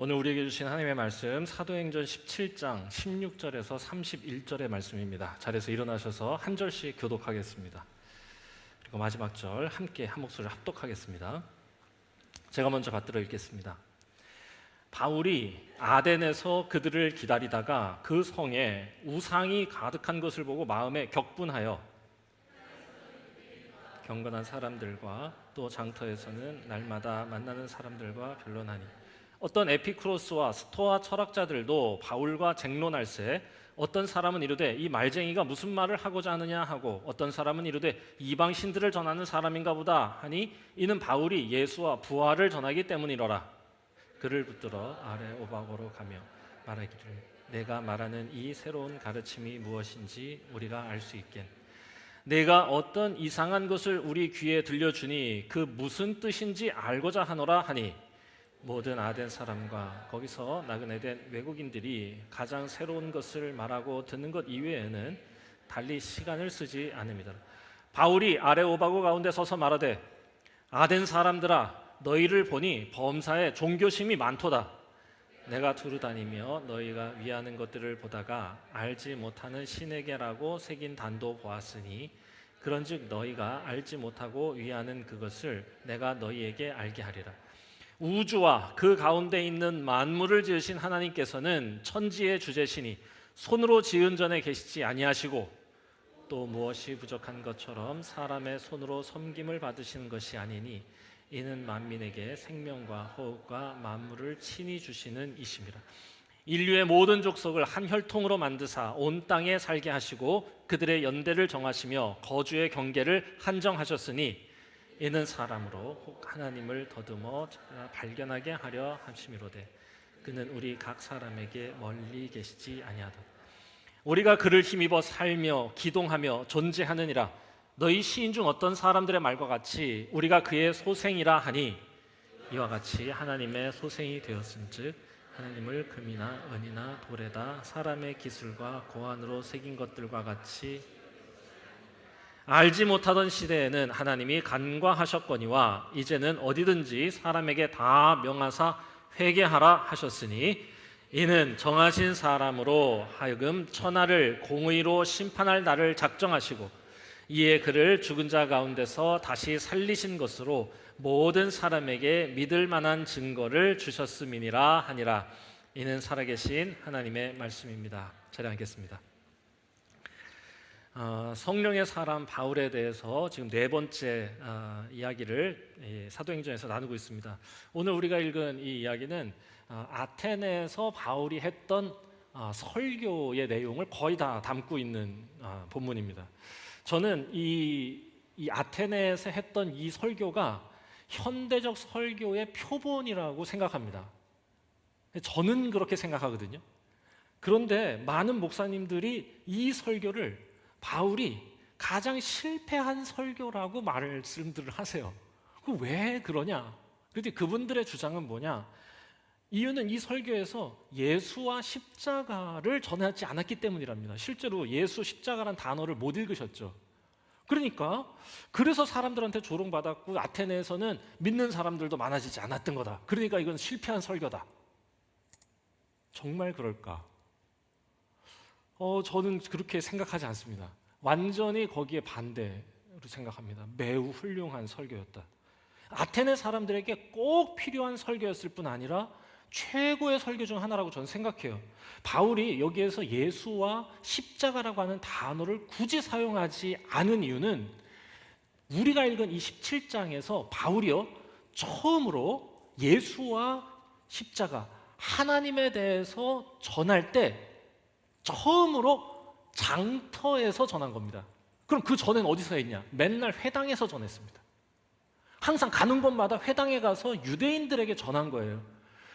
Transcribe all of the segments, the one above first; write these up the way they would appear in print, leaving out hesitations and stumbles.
오늘 우리에게 주신 하나님의 말씀 사도행전 17장 16절에서 31절의 말씀입니다. 자리에서 일어나셔서 한 절씩 교독하겠습니다. 그리고 마지막 절 함께 한 목소리를 합독하겠습니다. 제가 먼저 받들어 읽겠습니다. 바울이 아덴에서 그들을 기다리다가 그 성에 우상이 가득한 것을 보고 마음에 격분하여 경건한 사람들과 또 장터에서는 날마다 만나는 사람들과 변론하니 어떤 에피쿠로스와 스토아 철학자들도 바울과 쟁론할세 어떤 사람은 이르되 이 말쟁이가 무슨 말을 하고자 하느냐 하고 어떤 사람은 이르되 이방 신들을 전하는 사람인가 보다 하니 이는 바울이 예수와 부활을 전하기 때문이로라. 그를 붙들어 아레오바고로 가며 말하기를 내가 말하는 이 새로운 가르침이 무엇인지 우리가 알 수 있겠. 내가 어떤 이상한 것을 우리 귀에 들려주니 그 무슨 뜻인지 알고자 하노라 하니 모든 아덴 사람과 거기서 나그네 된 외국인들이 가장 새로운 것을 말하고 듣는 것 이외에는 달리 시간을 쓰지 않습니다. 바울이 아레오바고 가운데 서서 말하되 아덴 사람들아 너희를 보니 범사에 종교심이 많도다. 내가 두루 다니며 너희가 위하는 것들을 보다가 알지 못하는 신에게라고 새긴 단도 보았으니 그런즉 너희가 알지 못하고 위하는 그것을 내가 너희에게 알게 하리라. 우주와 그 가운데 있는 만물을 지으신 하나님께서는 천지의 주제시니 손으로 지은 전에 계시지 아니하시고 또 무엇이 부족한 것처럼 사람의 손으로 섬김을 받으시는 것이 아니니 이는 만민에게 생명과 호흡과 만물을 친히 주시는 이심이라. 인류의 모든 족속을 한 혈통으로 만드사 온 땅에 살게 하시고 그들의 연대를 정하시며 거주의 경계를 한정하셨으니 이는 사람으로 혹 하나님을 더듬어 발견하게 하려 하심이로되 그는 우리 각 사람에게 멀리 계시지 아니하다. 우리가 그를 힘입어 살며 기동하며 존재하느니라. 너희 시인 중 어떤 사람들의 말과 같이 우리가 그의 소생이라 하니 이와 같이 하나님의 소생이 되었은즉 하나님을 금이나 은이나 돌에다 사람의 기술과 고안으로 새긴 것들과 같이 알지 못하던 시대에는 하나님이 간과하셨거니와 이제는 어디든지 사람에게 다 명하사 회개하라 하셨으니 이는 정하신 사람으로 하여금 천하를 공의로 심판할 날을 작정하시고 이에 그를 죽은 자 가운데서 다시 살리신 것으로 모든 사람에게 믿을 만한 증거를 주셨음이니라 하니라. 이는 살아계신 하나님의 말씀입니다. 자리 앉겠습니다. 성령의 사람 바울에 대해서 지금 네 번째 이야기를 사도행전에서 나누고 있습니다. 오늘 우리가 읽은 이 이야기는 아테네에서 바울이 했던 설교의 내용을 거의 다 담고 있는 본문입니다. 저는 이 아테네에서 했던 이 설교가 현대적 설교의 표본이라고 생각합니다. 저는 그렇게 생각하거든요. 그런데 많은 목사님들이 이 설교를 바울이 가장 실패한 설교라고 말씀들을 하세요. 왜 그러냐? 그런데 그분들의 주장은 뭐냐? 이유는 이 설교에서 예수와 십자가를 전하지 않았기 때문이랍니다. 실제로 예수 십자가란 단어를 못 읽으셨죠. 그러니까 그래서 사람들한테 조롱받았고 아테네에서는 믿는 사람들도 많아지지 않았던 거다. 그러니까 이건 실패한 설교다. 정말 그럴까? 저는 그렇게 생각하지 않습니다. 완전히 거기에 반대로 생각합니다. 매우 훌륭한 설교였다. 아테네 사람들에게 꼭 필요한 설교였을 뿐 아니라 최고의 설교 중 하나라고 저는 생각해요. 바울이 여기에서 예수와 십자가라고 하는 단어를 굳이 사용하지 않은 이유는 우리가 읽은 이 17장에서 바울이요 처음으로 예수와 십자가 하나님에 대해서 전할 때 처음으로 장터에서 전한 겁니다. 그럼 그 전에는 어디서 했냐? 맨날 회당에서 전했습니다. 항상 가는 곳마다 회당에 가서 유대인들에게 전한 거예요.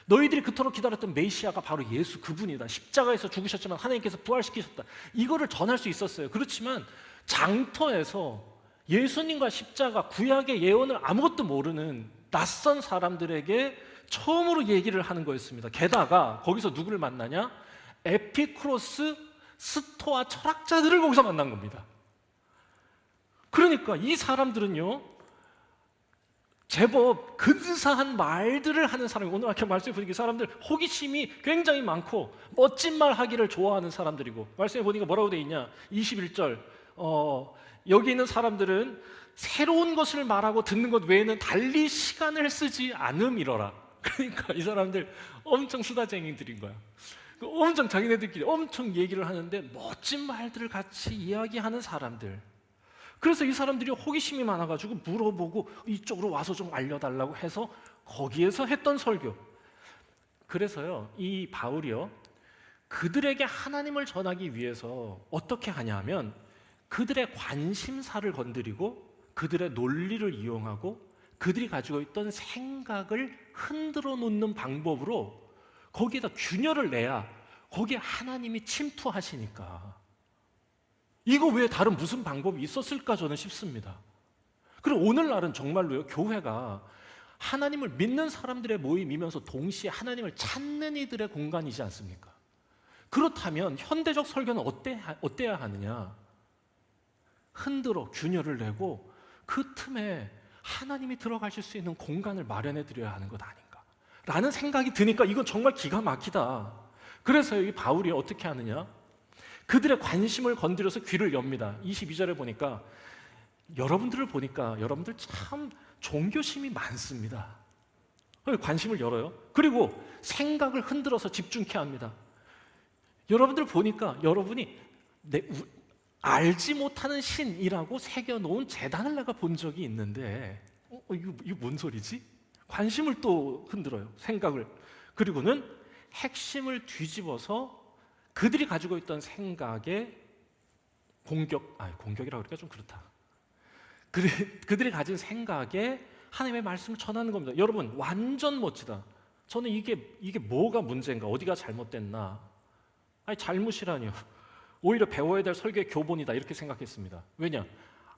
너희들이 그토록 기다렸던 메시아가 바로 예수 그분이다. 십자가에서 죽으셨지만 하나님께서 부활시키셨다. 이거를 전할 수 있었어요. 그렇지만 장터에서 예수님과 십자가, 구약의 예언을 아무것도 모르는 낯선 사람들에게 처음으로 얘기를 하는 거였습니다. 게다가 거기서 누구를 만나냐? 에피쿠로스, 스토아 철학자들을 거기서 만난 겁니다. 그러니까 이 사람들은요 제법 근사한 말들을 하는 사람이, 오늘 이렇게 말씀해 보니까 이 사람들 호기심이 굉장히 많고 멋진 말 하기를 좋아하는 사람들이고, 말씀해 보니까 뭐라고 돼 있냐, 21절 여기 있는 사람들은 새로운 것을 말하고 듣는 것 외에는 달리 시간을 쓰지 않음이러라. 그러니까 이 사람들 엄청 수다쟁이들인 거야. 엄청 자기네들끼리 엄청 얘기를 하는데 멋진 말들을 같이 이야기하는 사람들. 그래서 이 사람들이 호기심이 많아가지고 물어보고 이쪽으로 와서 좀 알려달라고 해서 거기에서 했던 설교. 그래서요, 이 바울이요, 그들에게 하나님을 전하기 위해서 어떻게 하냐면 그들의 관심사를 건드리고 그들의 논리를 이용하고 그들이 가지고 있던 생각을 흔들어 놓는 방법으로 거기에다 균열을 내야 거기에 하나님이 침투하시니까. 이거 외에 다른 무슨 방법이 있었을까 저는 싶습니다. 그리고 오늘날은 정말로요, 교회가 하나님을 믿는 사람들의 모임이면서 동시에 하나님을 찾는 이들의 공간이지 않습니까? 그렇다면 현대적 설교는 어때야 하느냐? 흔들어 균열을 내고 그 틈에 하나님이 들어가실 수 있는 공간을 마련해 드려야 하는 것 아닌가 라는 생각이 드니까 이건 정말 기가 막히다. 그래서 이 바울이 어떻게 하느냐? 그들의 관심을 건드려서 귀를 엽니다. 22절에 보니까 여러분들을 보니까 여러분들 참 종교심이 많습니다. 관심을 열어요. 그리고 생각을 흔들어서 집중케 합니다. 여러분들 보니까 여러분이 알지 못하는 신이라고 새겨놓은 제단을 내가 본 적이 있는데 이거 뭔 소리지? 관심을 또 흔들어요. 생각을. 그리고는 핵심을 뒤집어서 그들이 가지고 있던 생각에 공격이라고 그러니까 좀 그렇다. 그들이 가진 생각에 하나님의 말씀을 전하는 겁니다. 여러분, 완전 멋지다. 저는 이게 뭐가 문제인가? 어디가 잘못됐나? 잘못이라니요. 오히려 배워야 될 설교의 교본이다 이렇게 생각했습니다. 왜냐?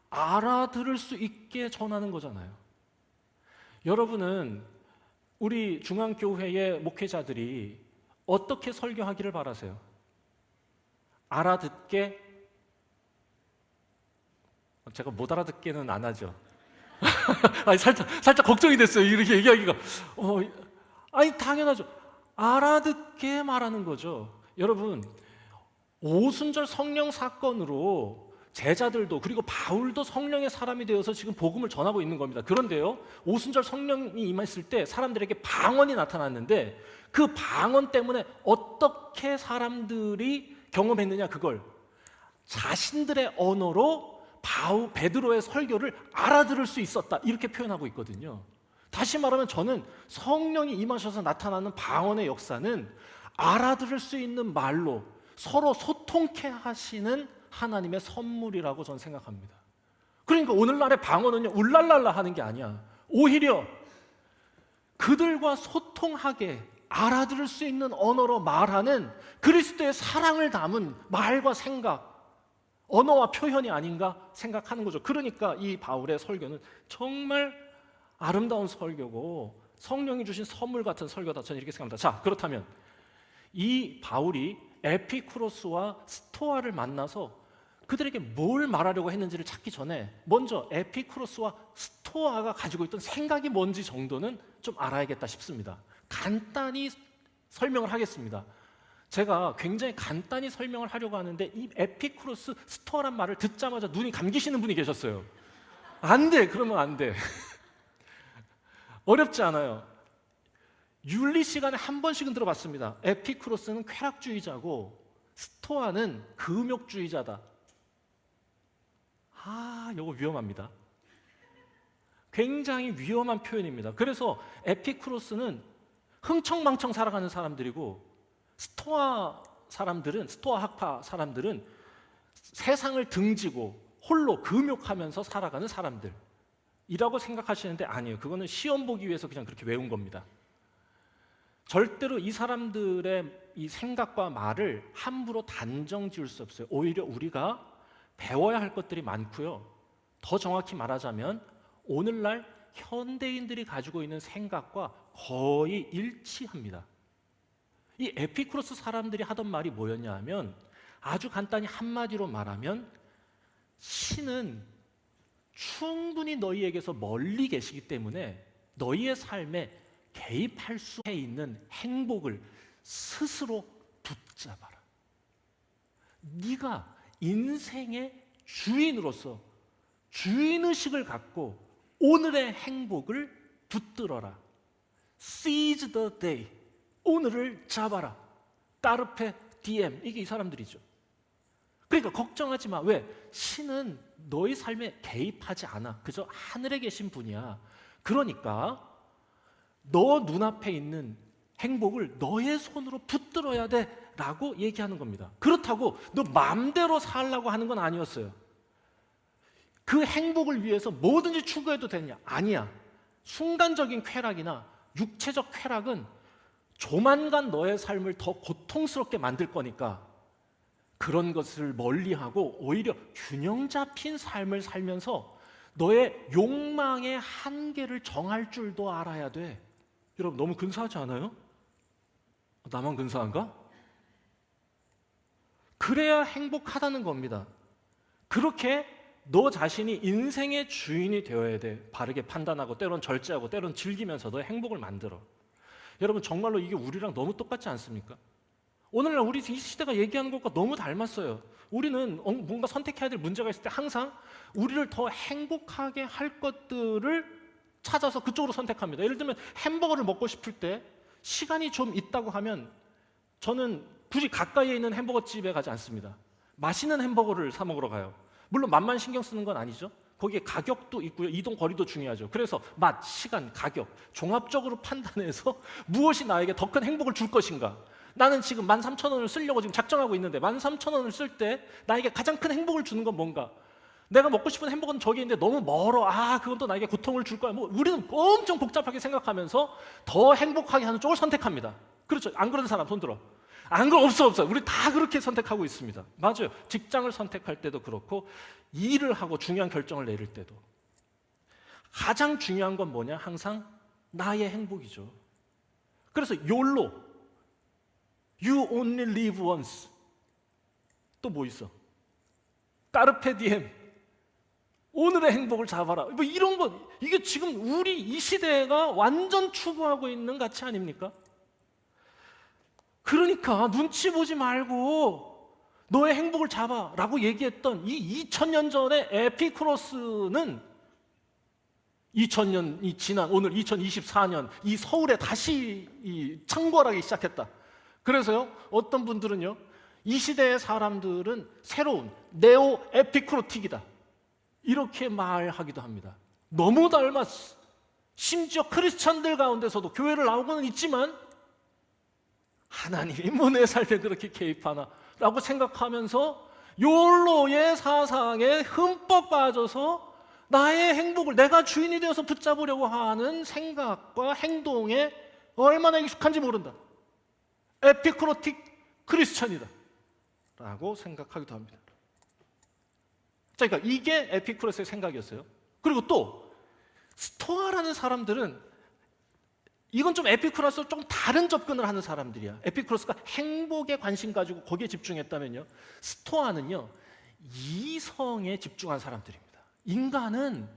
알아들을 수 있게 전하는 거잖아요. 여러분은 우리 중앙교회의 목회자들이 어떻게 설교하기를 바라세요? 알아듣게? 제가 못 알아듣게는 안 하죠. 살짝 걱정이 됐어요. 이렇게 얘기하기가. 당연하죠. 알아듣게 말하는 거죠. 여러분, 오순절 성령 사건으로 제자들도, 그리고 바울도 성령의 사람이 되어서 지금 복음을 전하고 있는 겁니다. 그런데요, 오순절 성령이 임했을 때 사람들에게 방언이 나타났는데 그 방언 때문에 어떻게 사람들이 경험했느냐, 그걸 자신들의 언어로 베드로의 설교를 알아들을 수 있었다 이렇게 표현하고 있거든요. 다시 말하면 저는 성령이 임하셔서 나타나는 방언의 역사는 알아들을 수 있는 말로 서로 소통케 하시는 하나님의 선물이라고 저는 생각합니다. 그러니까 오늘날의 방언은요, 울랄랄라 하는 게 아니야. 오히려 그들과 소통하게 알아들을 수 있는 언어로 말하는 그리스도의 사랑을 담은 말과 생각, 언어와 표현이 아닌가 생각하는 거죠. 그러니까 이 바울의 설교는 정말 아름다운 설교고 성령이 주신 선물 같은 설교다, 저는 이렇게 생각합니다. 자, 그렇다면 이 바울이 에피쿠로스와 스토아를 만나서 그들에게 뭘 말하려고 했는지를 찾기 전에 먼저 에피쿠로스와 스토아가 가지고 있던 생각이 뭔지 정도는 좀 알아야겠다 싶습니다. 간단히 설명을 하겠습니다. 제가 굉장히 간단히 설명을 하려고 하는데 이 에피쿠로스, 스토아란 말을 듣자마자 눈이 감기시는 분이 계셨어요. 안 돼, 그러면 안 돼. 어렵지 않아요. 윤리 시간에 한 번씩은 들어봤습니다. 에피쿠로스는 쾌락주의자고 스토아는 금욕주의자다. 이거 위험합니다. 굉장히 위험한 표현입니다. 그래서 에피쿠로스는 흥청망청 살아가는 사람들이고 스토아 학파 사람들은 세상을 등지고 홀로 금욕하면서 살아가는 사람들이라고 생각하시는데 아니에요. 그거는 시험 보기 위해서 그냥 그렇게 외운 겁니다. 절대로 이 사람들의 이 생각과 말을 함부로 단정 지을 수 없어요. 오히려 우리가 배워야 할 것들이 많고요. 더 정확히 말하자면 오늘날 현대인들이 가지고 있는 생각과 거의 일치합니다. 이 에피쿠로스 사람들이 하던 말이 뭐였냐 하면 아주 간단히 한마디로 말하면 신은 충분히 너희에게서 멀리 계시기 때문에 너희의 삶에 개입할 수 있는 행복을 스스로 붙잡아라. 네가 인생의 주인으로서 주인의식을 갖고 오늘의 행복을 붙들어라. Seize the day. 오늘을 잡아라. 까르페 디엠. 이게 이 사람들이죠. 그러니까 걱정하지 마. 왜? 신은 너희 삶에 개입하지 않아. 그저 하늘에 계신 분이야. 그러니까 너 눈앞에 있는 행복을 너의 손으로 붙들어야 돼 라고 얘기하는 겁니다. 그렇다고 너 마음대로 살라고 하는 건 아니었어요. 그 행복을 위해서 뭐든지 추구해도 되냐? 아니야. 순간적인 쾌락이나 육체적 쾌락은 조만간 너의 삶을 더 고통스럽게 만들 거니까 그런 것을 멀리하고 오히려 균형 잡힌 삶을 살면서 너의 욕망의 한계를 정할 줄도 알아야 돼. 여러분 너무 근사하지 않아요? 나만 근사한가? 그래야 행복하다는 겁니다. 그렇게 너 자신이 인생의 주인이 되어야 돼. 바르게 판단하고 때론 절제하고 때론 즐기면서 너의 행복을 만들어. 여러분 정말로 이게 우리랑 너무 똑같지 않습니까? 오늘날 우리 이 시대가 얘기하는 것과 너무 닮았어요. 우리는 뭔가 선택해야 될 문제가 있을 때 항상 우리를 더 행복하게 할 것들을 찾아서 그쪽으로 선택합니다. 예를 들면 햄버거를 먹고 싶을 때 시간이 좀 있다고 하면 저는 굳이 가까이에 있는 햄버거 집에 가지 않습니다. 맛있는 햄버거를 사 먹으러 가요. 물론 맛만 신경 쓰는 건 아니죠. 거기에 가격도 있고요. 이동 거리도 중요하죠. 그래서 맛, 시간, 가격 종합적으로 판단해서 무엇이 나에게 더 큰 행복을 줄 것인가. 나는 지금 13,000원을 쓰려고 지금 작정하고 있는데 13,000원을 쓸 때 나에게 가장 큰 행복을 주는 건 뭔가. 내가 먹고 싶은 햄버거는 저기 있는데 너무 멀어. 그건 또 나에게 고통을 줄 거야. 우리는 엄청 복잡하게 생각하면서 더 행복하게 하는 쪽을 선택합니다. 그렇죠? 안 그런 사람 손 들어. 안 그럼 없어. 우리 다 그렇게 선택하고 있습니다. 맞아요. 직장을 선택할 때도 그렇고 일을 하고 중요한 결정을 내릴 때도 가장 중요한 건 뭐냐? 항상 나의 행복이죠. 그래서 YOLO, You only live once. 또 뭐 있어? 까르페 디엠. 오늘의 행복을 잡아라. 뭐 이런 거, 이게 지금 우리 이 시대가 완전 추구하고 있는 가치 아닙니까? 그러니까 눈치 보지 말고 너의 행복을 잡아라고 얘기했던 이 2000년 전의 에피쿠로스는 2000년이 지난 오늘 2024년 이 서울에 다시 창궐하기 시작했다. 그래서요, 어떤 분들은요, 이 시대의 사람들은 새로운 네오 에피쿠로틱이다. 이렇게 말하기도 합니다. 너무 닮았어. 심지어 크리스찬들 가운데서도 교회를 나오고는 있지만 하나님이 뭐 내 삶에 그렇게 개입하나 라고 생각하면서 욜로의 사상에 흠뻑 빠져서 나의 행복을 내가 주인이 되어서 붙잡으려고 하는 생각과 행동에 얼마나 익숙한지 모른다. 에피쿠로틱 크리스찬이다 라고 생각하기도 합니다. 자, 그러니까 이게 에피쿠로스의 생각이었어요. 그리고 또 스토아라는 사람들은 이건 좀 에피쿠로스와 좀 다른 접근을 하는 사람들이야. 에피쿠로스가 행복에 관심 가지고 거기에 집중했다면요, 스토아는요 이성에 집중한 사람들입니다. 인간은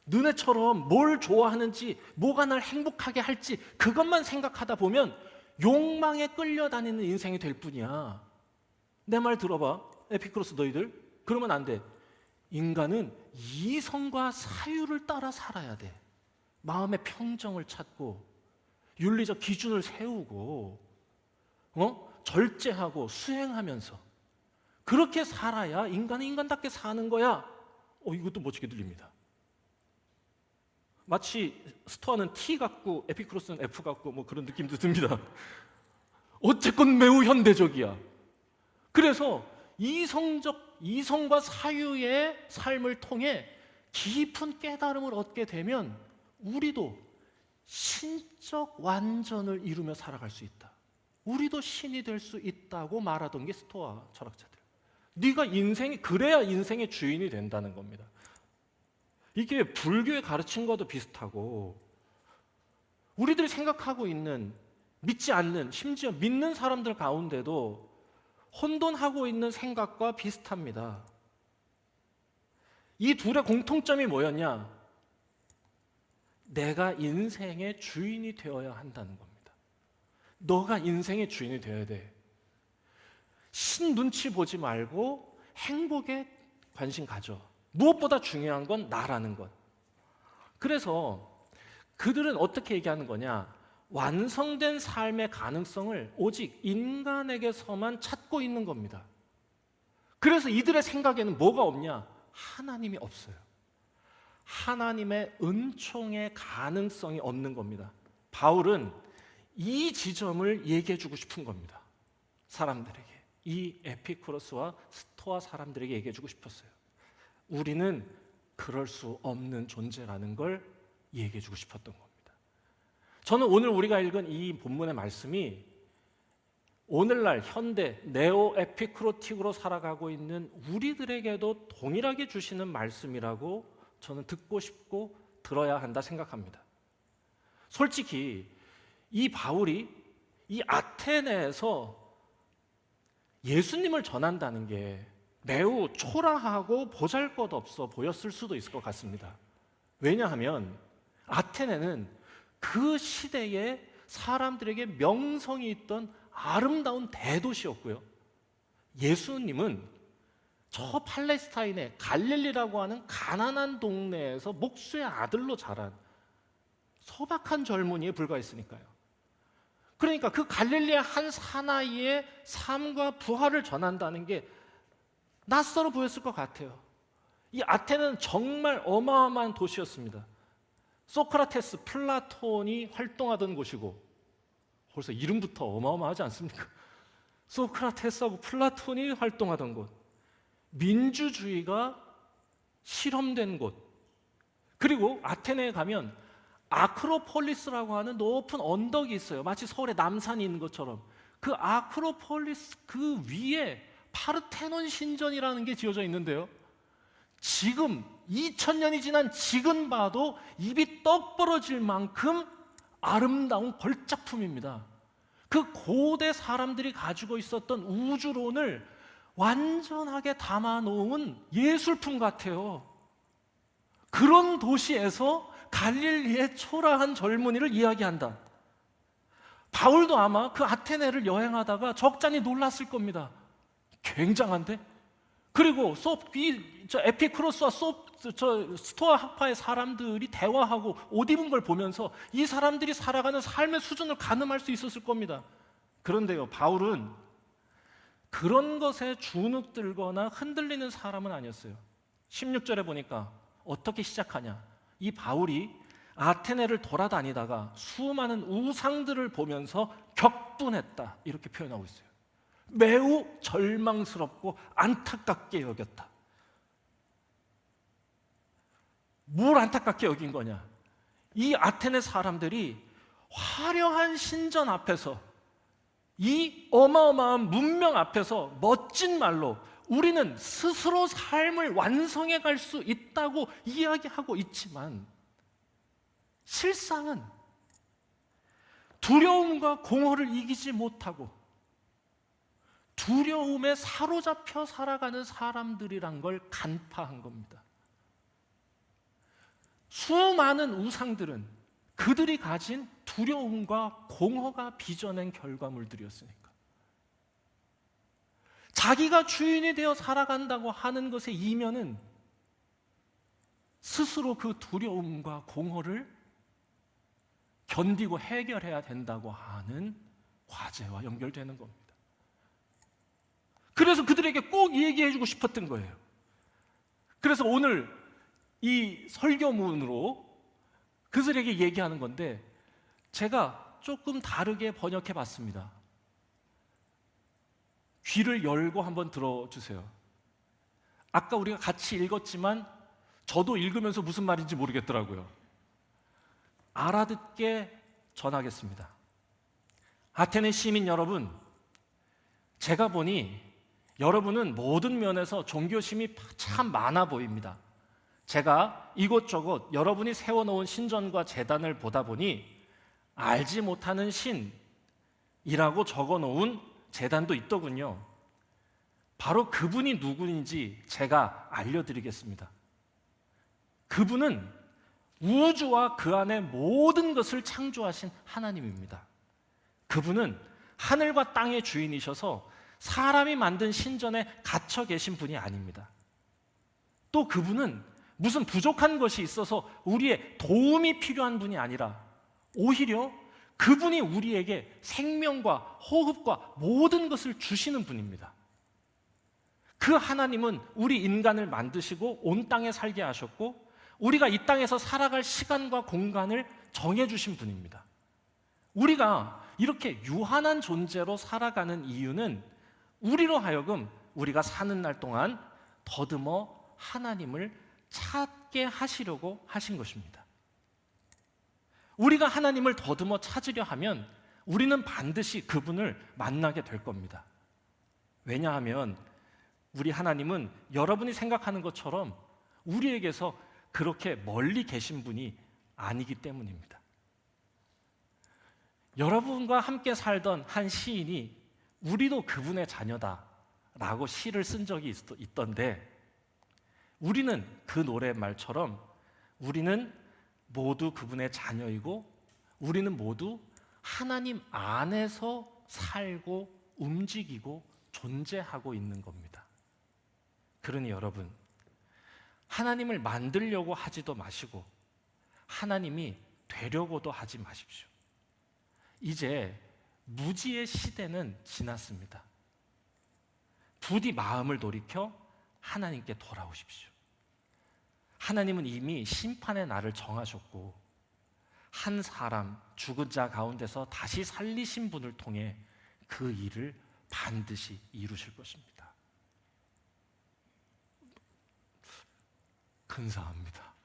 너네처럼 뭘 좋아하는지, 뭐가 날 행복하게 할지 그것만 생각하다 보면 욕망에 끌려다니는 인생이 될 뿐이야. 내 말 들어봐, 에피쿠로스 너희들. 그러면 안 돼. 인간은 이성과 사유를 따라 살아야 돼. 마음의 평정을 찾고 윤리적 기준을 세우고 절제하고 수행하면서 그렇게 살아야 인간은 인간답게 사는 거야. 이것도 멋지게 들립니다. 마치 스토아는 T 같고 에피쿠로스는 F 같고 뭐 그런 느낌도 듭니다. 어쨌건 매우 현대적이야. 그래서 이성과 사유의 삶을 통해 깊은 깨달음을 얻게 되면 우리도 신적 완전을 이루며 살아갈 수 있다. 우리도 신이 될 수 있다고 말하던 게 스토아 철학자들. 네가 그래야 인생의 주인이 된다는 겁니다. 이게 불교의 가르침과도 비슷하고 우리들이 생각하고 있는, 믿지 않는, 심지어 믿는 사람들 가운데도 혼돈하고 있는 생각과 비슷합니다. 이 둘의 공통점이 뭐였냐? 내가 인생의 주인이 되어야 한다는 겁니다. 너가 인생의 주인이 되어야 돼. 신 눈치 보지 말고 행복에 관심 가져. 무엇보다 중요한 건 나라는 것. 그래서 그들은 어떻게 얘기하는 거냐? 완성된 삶의 가능성을 오직 인간에게서만 찾고 있는 겁니다. 그래서 이들의 생각에는 뭐가 없냐? 하나님이 없어요. 하나님의 은총의 가능성이 없는 겁니다. 바울은 이 지점을 얘기해 주고 싶은 겁니다. 사람들에게. 이 에피쿠로스와 스토아 사람들에게 얘기해 주고 싶었어요. 우리는 그럴 수 없는 존재라는 걸 얘기해 주고 싶었던 겁니다. 저는 오늘 우리가 읽은 이 본문의 말씀이 오늘날 현대 네오 에피쿠로틱으로 살아가고 있는 우리들에게도 동일하게 주시는 말씀이라고 저는 듣고 싶고 들어야 한다 생각합니다. 솔직히 이 바울이 이 아테네에서 예수님을 전한다는 게 매우 초라하고 보잘것없어 보였을 수도 있을 것 같습니다. 왜냐하면 아테네는 그 시대에 사람들에게 명성이 있던 아름다운 대도시였고요. 예수님은 저 팔레스타인의 갈릴리라고 하는 가난한 동네에서 목수의 아들로 자란 소박한 젊은이에 불과했으니까요. 그러니까 그 갈릴리의 한 사나이의 삶과 부활을 전한다는 게 낯설어 보였을 것 같아요. 이 아테네는 정말 어마어마한 도시였습니다. 소크라테스, 플라톤이 활동하던 곳이고, 벌써 이름부터 어마어마하지 않습니까? 소크라테스하고 플라톤이 활동하던 곳, 민주주의가 실험된 곳, 그리고 아테네에 가면 아크로폴리스라고 하는 높은 언덕이 있어요. 마치 서울에 남산이 있는 것처럼. 그 아크로폴리스 그 위에 파르테논 신전이라는 게 지어져 있는데요, 지금 2000년이 지난 지금 봐도 입이 떡 벌어질 만큼 아름다운 걸작품입니다. 그 고대 사람들이 가지고 있었던 우주론을 완전하게 담아놓은 예술품 같아요. 그런 도시에서 갈릴리의 초라한 젊은이를 이야기한다. 바울도 아마 그 아테네를 여행하다가 적잖이 놀랐을 겁니다. 굉장한데? 그리고 에피쿠로스와 스토아 학파의 사람들이 대화하고 옷 입은 걸 보면서 이 사람들이 살아가는 삶의 수준을 가늠할 수 있었을 겁니다. 그런데요, 바울은 그런 것에 주눅들거나 흔들리는 사람은 아니었어요. 16절에 보니까 어떻게 시작하냐? 이 바울이 아테네를 돌아다니다가 수많은 우상들을 보면서 격분했다, 이렇게 표현하고 있어요. 매우 절망스럽고 안타깝게 여겼다. 뭘 안타깝게 여긴 거냐? 이 아테네 사람들이 화려한 신전 앞에서, 이 어마어마한 문명 앞에서 멋진 말로 우리는 스스로 삶을 완성해 갈 수 있다고 이야기하고 있지만, 실상은 두려움과 공허를 이기지 못하고 두려움에 사로잡혀 살아가는 사람들이란 걸 간파한 겁니다. 수많은 우상들은 그들이 가진 두려움과 공허가 빚어낸 결과물들이었으니까. 자기가 주인이 되어 살아간다고 하는 것의 이면은 스스로 그 두려움과 공허를 견디고 해결해야 된다고 하는 과제와 연결되는 겁니다. 그래서 그들에게 꼭 얘기해주고 싶었던 거예요. 그래서 오늘 이 설교문으로 그들에게 얘기하는 건데, 제가 조금 다르게 번역해 봤습니다. 귀를 열고 한번 들어주세요. 아까 우리가 같이 읽었지만 저도 읽으면서 무슨 말인지 모르겠더라고요. 알아듣게 전하겠습니다. 아테네 시민 여러분, 제가 보니 여러분은 모든 면에서 종교심이 참 많아 보입니다. 제가 이곳저곳 여러분이 세워놓은 신전과 제단을 보다 보니 알지 못하는 신이라고 적어놓은 제단도 있더군요. 바로 그분이 누구인지 제가 알려드리겠습니다. 그분은 우주와 그 안에 모든 것을 창조하신 하나님입니다. 그분은 하늘과 땅의 주인이셔서 사람이 만든 신전에 갇혀 계신 분이 아닙니다. 또 그분은 무슨 부족한 것이 있어서 우리의 도움이 필요한 분이 아니라 오히려 그분이 우리에게 생명과 호흡과 모든 것을 주시는 분입니다. 그 하나님은 우리 인간을 만드시고 온 땅에 살게 하셨고 우리가 이 땅에서 살아갈 시간과 공간을 정해주신 분입니다. 우리가 이렇게 유한한 존재로 살아가는 이유는 우리로 하여금 우리가 사는 날 동안 더듬어 하나님을 찾게 하시려고 하신 것입니다. 우리가 하나님을 더듬어 찾으려 하면 우리는 반드시 그분을 만나게 될 겁니다. 왜냐하면 우리 하나님은 여러분이 생각하는 것처럼 우리에게서 그렇게 멀리 계신 분이 아니기 때문입니다. 여러분과 함께 살던 한 시인이 우리도 그분의 자녀다라고 시를 쓴 적이 있던데 우리는 그 노랫말처럼 우리는 모두 그분의 자녀이고 우리는 모두 하나님 안에서 살고 움직이고 존재하고 있는 겁니다. 그러니 여러분, 하나님을 만들려고 하지도 마시고 하나님이 되려고도 하지 마십시오. 이제 무지의 시대는 지났습니다. 부디 마음을 돌이켜 하나님께 돌아오십시오. 하나님은 이미 심판의 날을 정하셨고 한 사람, 죽은 자 가운데서 다시 살리신 분을 통해 그 일을 반드시 이루실 것입니다. 근사합니다.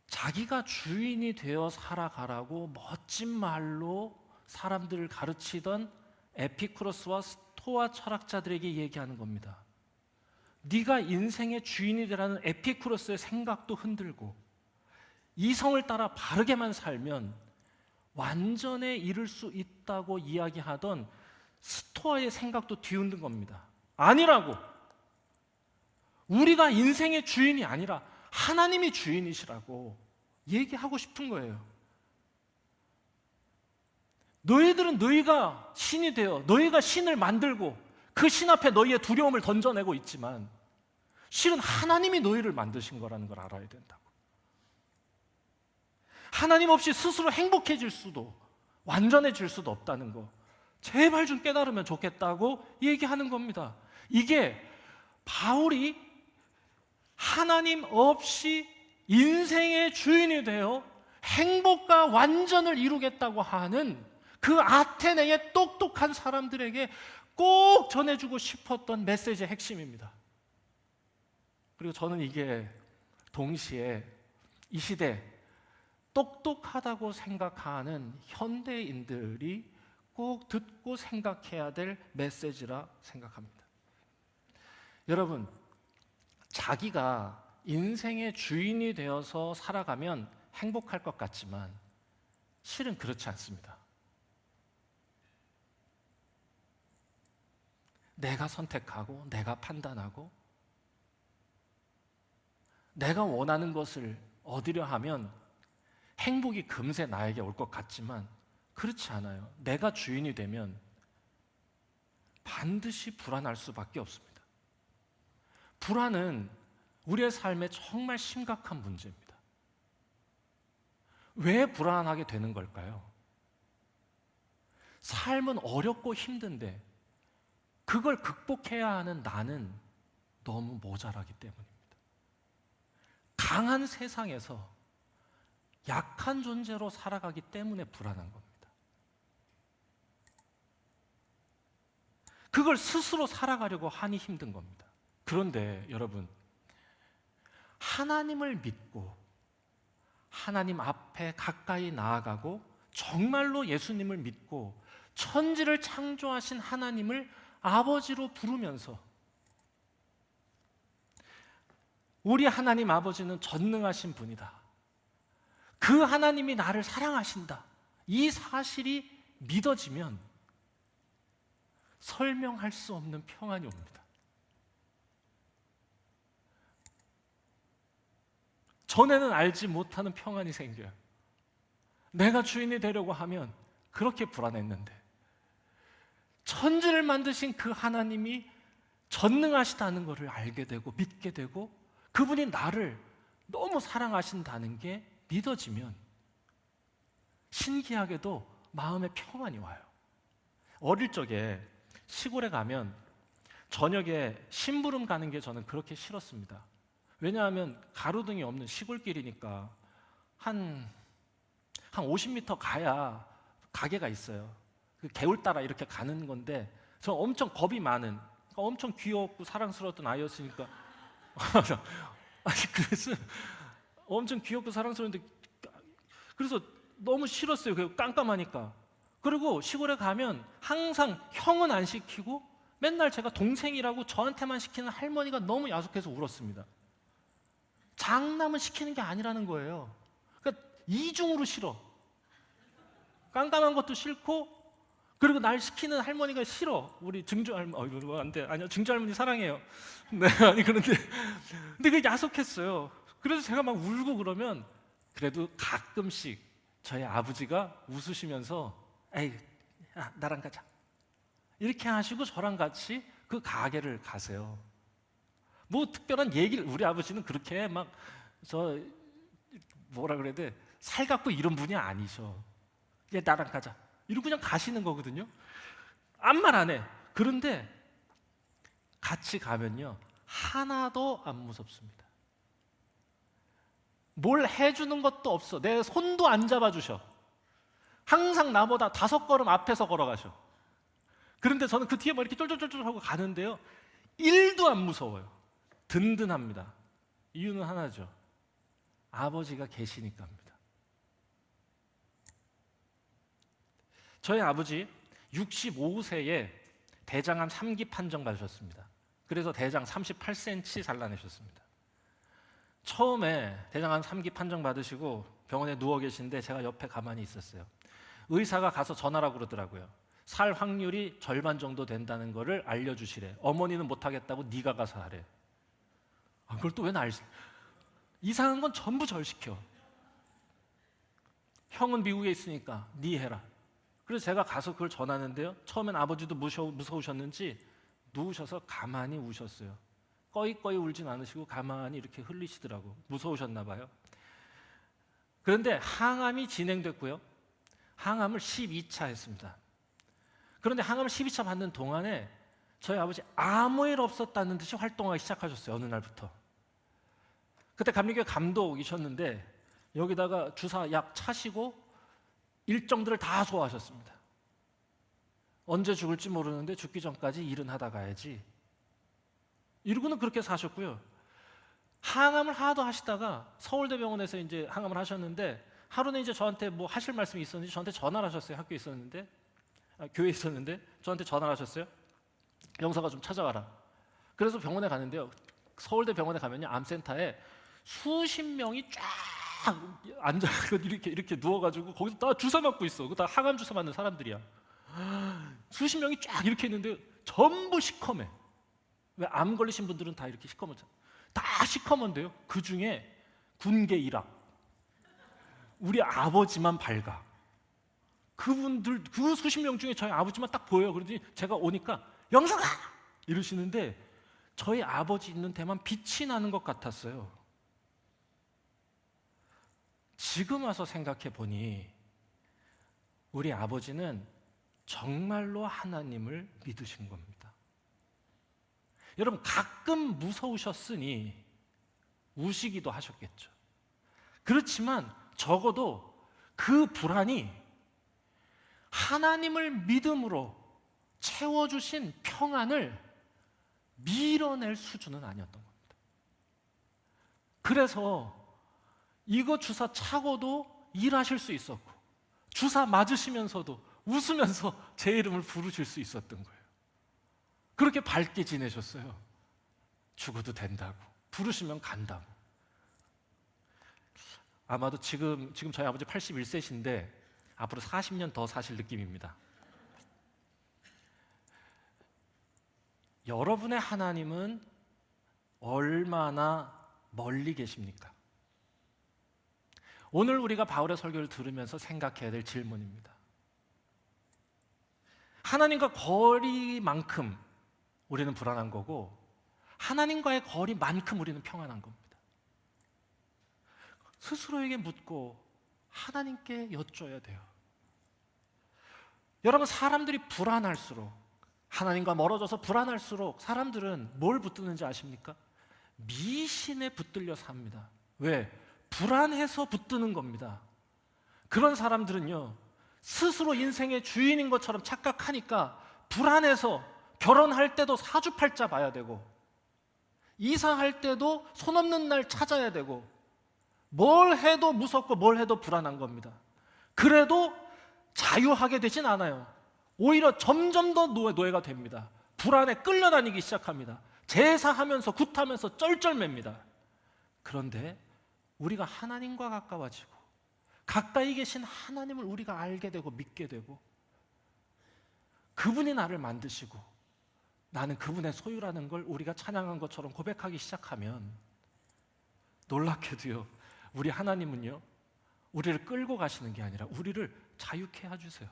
자기가 주인이 되어 살아가라고 멋진 말로 사람들을 가르치던 에피쿠로스와 스토아 철학자들에게 얘기하는 겁니다. 네가 인생의 주인이 되라는 에피쿠로스의 생각도 흔들고 이성을 따라 바르게만 살면 완전에 이를 수 있다고 이야기하던 스토아의 생각도 뒤흔든 겁니다. 아니라고. 우리가 인생의 주인이 아니라 하나님이 주인이시라고 얘기하고 싶은 거예요. 너희들은 너희가 신이 되어 너희가 신을 만들고 그 신 앞에 너희의 두려움을 던져내고 있지만 실은 하나님이 너희를 만드신 거라는 걸 알아야 된다고. 하나님 없이 스스로 행복해질 수도 완전해질 수도 없다는 거 제발 좀 깨달으면 좋겠다고 얘기하는 겁니다. 이게 바울이 하나님 없이 인생의 주인이 되어 행복과 완전을 이루겠다고 하는 그 아테네의 똑똑한 사람들에게 꼭 전해주고 싶었던 메시지의 핵심입니다. 그리고 저는 이게 동시에 이 시대 똑똑하다고 생각하는 현대인들이 꼭 듣고 생각해야 될 메시지라 생각합니다. 여러분, 자기가 인생의 주인이 되어서 살아가면 행복할 것 같지만 실은 그렇지 않습니다. 내가 선택하고 내가 판단하고 내가 원하는 것을 얻으려 하면 행복이 금세 나에게 올 것 같지만 그렇지 않아요. 내가 주인이 되면 반드시 불안할 수밖에 없습니다. 불안은 우리의 삶에 정말 심각한 문제입니다. 왜 불안하게 되는 걸까요? 삶은 어렵고 힘든데 그걸 극복해야 하는 나는 너무 모자라기 때문입니다. 강한 세상에서 약한 존재로 살아가기 때문에 불안한 겁니다. 그걸 스스로 살아가려고 하니 힘든 겁니다. 그런데 여러분, 하나님을 믿고 하나님 앞에 가까이 나아가고 정말로 예수님을 믿고 천지를 창조하신 하나님을 아버지로 부르면서 우리 하나님 아버지는 전능하신 분이다. 그 하나님이 나를 사랑하신다. 이 사실이 믿어지면 설명할 수 없는 평안이 옵니다. 전에는 알지 못하는 평안이 생겨요. 내가 주인이 되려고 하면 그렇게 불안했는데 천지를 만드신 그 하나님이 전능하시다는 것을 알게 되고 믿게 되고 그분이 나를 너무 사랑하신다는 게 믿어지면 신기하게도 마음에 평안이 와요. 어릴 적에 시골에 가면 저녁에 심부름 가는 게 저는 그렇게 싫었습니다. 왜냐하면 가로등이 없는 시골길이니까 한 50m 가야 가게가 있어요. 그 개울 따라 이렇게 가는 건데 저 엄청 겁이 많은, 엄청 귀엽고 사랑스러웠던 아이였으니까 아니 그래서 엄청 귀엽고 사랑스러운데 그래서 너무 싫었어요. 그 깜깜하니까. 그리고 시골에 가면 항상 형은 안 시키고 맨날 제가 동생이라고 저한테만 시키는 할머니가 너무 야속해서 울었습니다. 장남은 시키는 게 아니라는 거예요. 그러니까 이중으로 싫어. 깜깜한 것도 싫고 그리고 날 시키는 할머니가 싫어. 우리 증조 할머니, 안 돼. 아니요, 증조 할머니 사랑해요. 네, 아니 근데 그게 야속했어요. 그래서 제가 막 울고 그러면 그래도 가끔씩 저희 아버지가 웃으시면서 에이, 야, 나랑 가자. 이렇게 하시고 저랑 같이 그 가게를 가세요. 뭐 특별한 얘기를 우리 아버지는 그렇게 막 저 뭐라 그래야 돼? 살갑고 이런 분이 아니셔. 얘 나랑 가자. 이러고 그냥 가시는 거거든요. 아무 말 안 해. 그런데 같이 가면요 하나도 안 무섭습니다. 뭘 해주는 것도 없어. 내 손도 안 잡아주셔. 항상 나보다 5걸음 앞에서 걸어가셔. 그런데 저는 그 뒤에 막 이렇게 쫄쫄쫄쫄 하고 가는데요 1도 안 무서워요. 든든합니다. 이유는 하나죠. 아버지가 계시니까입니다. 저희 아버지 65세에 대장암 3기 판정 받으셨습니다. 그래서 대장 38cm 잘라내셨습니다. 처음에 대장암 3기 판정 받으시고 병원에 누워 계신데 제가 옆에 가만히 있었어요. 의사가 가서 전화라고 그러더라고요. 살 확률이 절반 정도 된다는 거를 알려주시래. 어머니는 못하겠다고 네가 가서 하래. 그걸 또 왜 날 이상한 건 전부 절 시켜. 형은 미국에 있으니까 네 해라. 그래서 제가 가서 그걸 전하는데요 처음엔 아버지도 무서우셨는지 누우셔서 가만히 우셨어요. 꺼이꺼이 울진 않으시고 가만히 이렇게 흘리시더라고. 무서우셨나 봐요. 그런데 항암이 진행됐고요 항암을 12차 했습니다. 그런데 항암을 12차 받는 동안에 저희 아버지 아무 일 없었다는 듯이 활동하기 시작하셨어요. 어느 날부터. 그때 감리교회 감독이셨는데 여기다가 주사 약 차시고 일정들을 다 소화하셨습니다. 언제 죽을지 모르는데 죽기 전까지 일은 하다 가야지. 이러고는 그렇게 사셨고요. 항암을 하도 하시다가 서울대병원에서 이제 항암을 하셨는데 하루는 이제 저한테 뭐 하실 말씀이 있었는지 저한테 전화를 하셨어요. 학교에 있었는데 교회에 있었는데 저한테 전화를 하셨어요. 영사가 좀 찾아와라. 그래서 병원에 가는데요. 서울대 병원에 가면요 암센터에 수십 명이 쫙 앉아 이렇게 누워가지고 거기서 다 주사 맞고 있어. 그거 다 항암 주사 맞는 사람들이야. 수십 명이 쫙 이렇게 있는데 전부 시커매. 왜 암 걸리신 분들은 다 이렇게 시커멓잖아. 다 시커먼데요. 그 중에 군계 일학 우리 아버지만 밝아. 그분들 그 수십 명 중에 저희 아버지만 딱 보여요. 그러더니 제가 오니까 영사가 이러시는데 저희 아버지 있는 데만 빛이 나는 것 같았어요. 지금 와서 생각해 보니 우리 아버지는 정말로 하나님을 믿으신 겁니다. 여러분 가끔 무서우셨으니 우시기도 하셨겠죠. 그렇지만 적어도 그 불안이 하나님을 믿음으로 채워주신 평안을 밀어낼 수준은 아니었던 겁니다. 그래서 이거 주사 차고도 일하실 수 있었고 주사 맞으시면서도 웃으면서 제 이름을 부르실 수 있었던 거예요. 그렇게 밝게 지내셨어요. 죽어도 된다고 부르시면 간다고. 아마도 지금 저희 아버지 81세신데 앞으로 40년 더 사실 느낌입니다. 여러분의 하나님은 얼마나 멀리 계십니까? 오늘 우리가 바울의 설교를 들으면서 생각해야 될 질문입니다. 하나님과 거리만큼 우리는 불안한 거고 하나님과의 거리만큼 우리는 평안한 겁니다. 스스로에게 묻고 하나님께 여쭤야 돼요. 여러분, 사람들이 불안할수록, 하나님과 멀어져서 불안할수록 사람들은 뭘 붙드는지 아십니까? 미신에 붙들려 삽니다. 왜? 불안해서 붙드는 겁니다. 그런 사람들은요, 스스로 인생의 주인인 것처럼 착각하니까 불안해서 결혼할 때도 사주팔자 봐야 되고, 이사할 때도 손 없는 날 찾아야 되고, 뭘 해도 무섭고 뭘 해도 불안한 겁니다. 그래도 자유하게 되진 않아요. 오히려 점점 더 노예가 됩니다. 불안에 끌려다니기 시작합니다. 제사하면서 굿하면서 쩔쩔맵니다. 그런데 우리가 하나님과 가까워지고 가까이 계신 하나님을 우리가 알게 되고 믿게 되고 그분이 나를 만드시고 나는 그분의 소유라는 걸 우리가 찬양한 것처럼 고백하기 시작하면 놀랍게도요, 우리 하나님은요, 우리를 끌고 가시는 게 아니라 우리를 자유케 해주세요.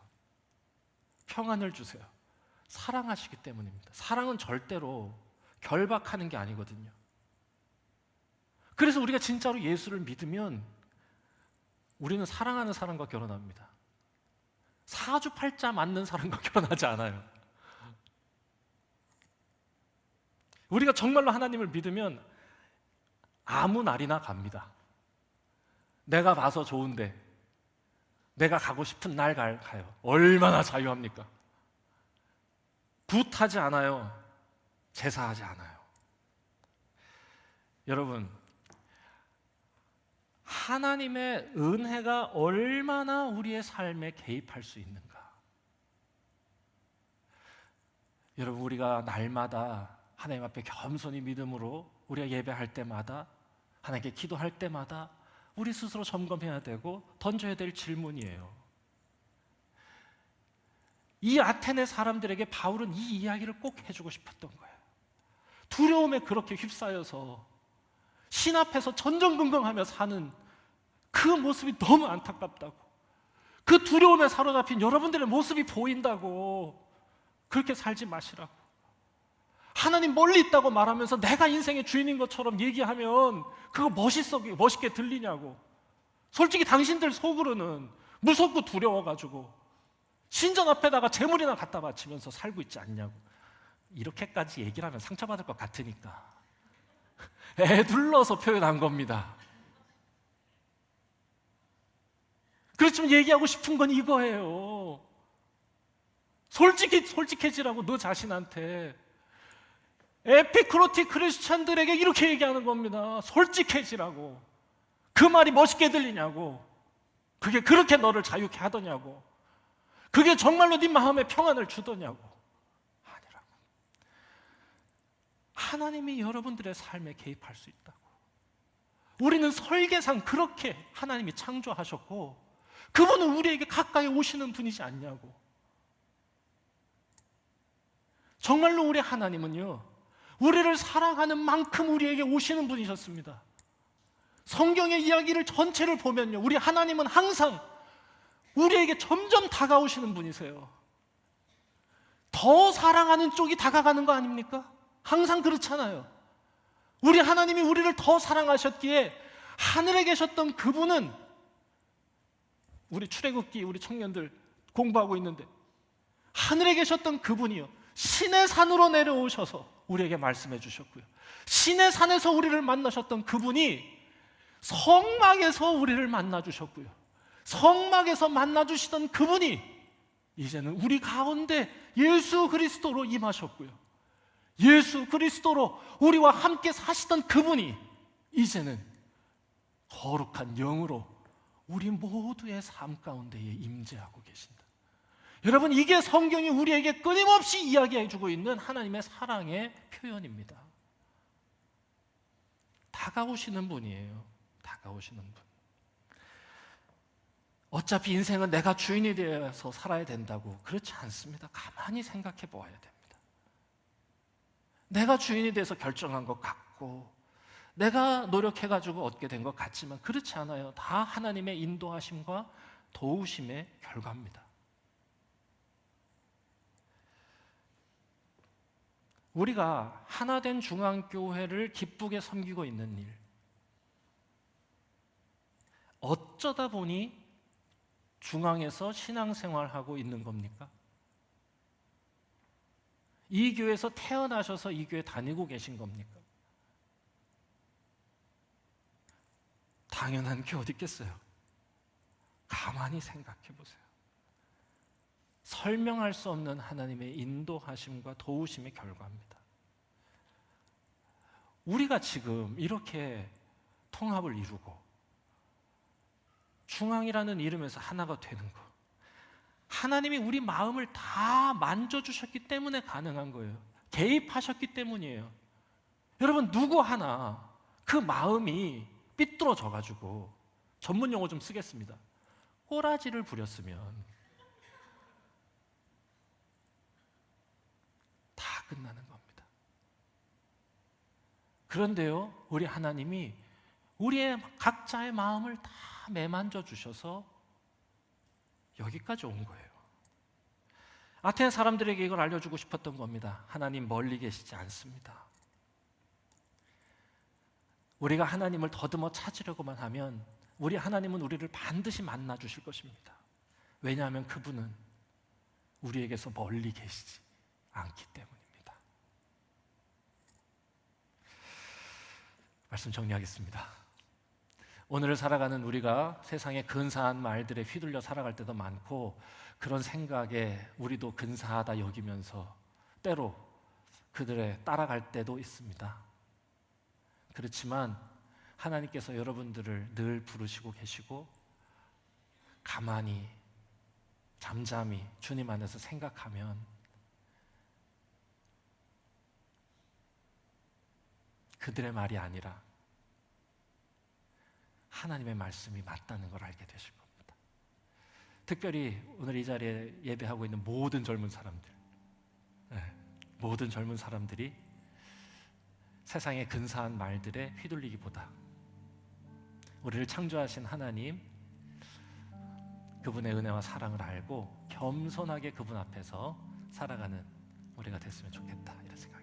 평안을 주세요. 사랑하시기 때문입니다. 사랑은 절대로 결박하는 게 아니거든요. 그래서 우리가 진짜로 예수를 믿으면 우리는 사랑하는 사람과 결혼합니다. 사주팔자 맞는 사람과 결혼하지 않아요. 우리가 정말로 하나님을 믿으면 아무 날이나 갑니다. 내가 봐서 좋은데 내가 가고 싶은 날 가요. 얼마나 자유합니까? 굿하지 않아요. 제사하지 않아요. 여러분, 하나님의 은혜가 얼마나 우리의 삶에 개입할 수 있는가? 여러분, 우리가 날마다 하나님 앞에 겸손히 믿음으로 우리가 예배할 때마다, 하나님께 기도할 때마다 우리 스스로 점검해야 되고 던져야 될 질문이에요. 이 아테네 사람들에게 바울은 이 이야기를 꼭 해주고 싶었던 거예요. 두려움에 그렇게 휩싸여서 신 앞에서 전전긍긍하며 사는 그 모습이 너무 안타깝다고, 그 두려움에 사로잡힌 여러분들의 모습이 보인다고 그렇게 살지 마시라고. 하나님 멀리 있다고 말하면서 내가 인생의 주인인 것처럼 얘기하면 그거 멋있게 들리냐고. 솔직히 당신들 속으로는 무섭고 두려워가지고 신전 앞에다가 재물이나 갖다 바치면서 살고 있지 않냐고. 이렇게까지 얘기를 하면 상처받을 것 같으니까 애둘러서 표현한 겁니다. 그렇지만 얘기하고 싶은 건 이거예요. 솔직해지라고 너 자신한테. 에피크로틱 크리스찬들에게 이렇게 얘기하는 겁니다. 솔직해지라고. 그 말이 멋있게 들리냐고. 그게 그렇게 너를 자유케 하더냐고. 그게 정말로 네 마음에 평안을 주더냐고. 아니라고. 하나님이 여러분들의 삶에 개입할 수 있다고. 우리는 설계상 그렇게 하나님이 창조하셨고 그분은 우리에게 가까이 오시는 분이지 않냐고. 정말로 우리 하나님은요, 우리를 사랑하는 만큼 우리에게 오시는 분이셨습니다. 성경의 이야기를 전체를 보면요, 우리 하나님은 항상 우리에게 점점 다가오시는 분이세요. 더 사랑하는 쪽이 다가가는 거 아닙니까? 항상 그렇잖아요. 우리 하나님이 우리를 더 사랑하셨기에 하늘에 계셨던 그분은, 우리 출애굽기 우리 청년들 공부하고 있는데, 하늘에 계셨던 그분이요, 신의 산으로 내려오셔서 우리에게 말씀해 주셨고요, 신의 산에서 우리를 만나셨던 그분이 성막에서 우리를 만나 주셨고요, 성막에서 만나 주시던 그분이 이제는 우리 가운데 예수 그리스도로 임하셨고요, 예수 그리스도로 우리와 함께 사시던 그분이 이제는 거룩한 영으로 우리 모두의 삶 가운데에 임재하고 계신다. 여러분, 이게 성경이 우리에게 끊임없이 이야기해주고 있는 하나님의 사랑의 표현입니다. 다가오시는 분이에요. 다가오시는 분. 어차피 인생은 내가 주인이 되어서 살아야 된다고, 그렇지 않습니다. 가만히 생각해 보아야 됩니다. 내가 주인이 돼서 결정한 것 같고, 내가 노력해가지고 얻게 된 것 같지만 그렇지 않아요. 다 하나님의 인도하심과 도우심의 결과입니다. 우리가 하나된 중앙교회를 기쁘게 섬기고 있는 일, 어쩌다 보니 중앙에서 신앙생활하고 있는 겁니까? 이 교회에서 태어나셔서 이 교회 다니고 계신 겁니까? 당연한 게 어디 있겠어요? 가만히 생각해 보세요. 설명할 수 없는 하나님의 인도하심과 도우심의 결과입니다. 우리가 지금 이렇게 통합을 이루고 중앙이라는 이름에서 하나가 되는 것, 하나님이 우리 마음을 다 만져주셨기 때문에 가능한 거예요. 개입하셨기 때문이에요. 여러분, 누구 하나 그 마음이 삐뚤어져가지고, 전문 용어 좀 쓰겠습니다, 꼬라지를 부렸으면 다 끝나는 겁니다. 그런데요, 우리 하나님이 우리의 각자의 마음을 다 매만져 주셔서 여기까지 온 거예요. 아테네 사람들에게 이걸 알려주고 싶었던 겁니다. 하나님 멀리 계시지 않습니다. 우리가 하나님을 더듬어 찾으려고만 하면 우리 하나님은 우리를 반드시 만나 주실 것입니다. 왜냐하면 그분은 우리에게서 멀리 계시지 않기 때문입니다. 말씀 정리하겠습니다. 오늘을 살아가는 우리가 세상의 근사한 말들에 휘둘려 살아갈 때도 많고, 그런 생각에 우리도 근사하다 여기면서 때로 그들에 따라갈 때도 있습니다. 그렇지만 하나님께서 여러분들을 늘 부르시고 계시고, 가만히 잠잠히 주님 안에서 생각하면 그들의 말이 아니라 하나님의 말씀이 맞다는 걸 알게 되실 겁니다. 특별히 오늘 이 자리에 예배하고 있는 모든 젊은 사람들, 모든 젊은 사람들이 세상의 근사한 말들에 휘둘리기보다 우리를 창조하신 하나님, 그분의 은혜와 사랑을 알고 겸손하게 그분 앞에서 살아가는 우리가 됐으면 좋겠다, 이런 생각.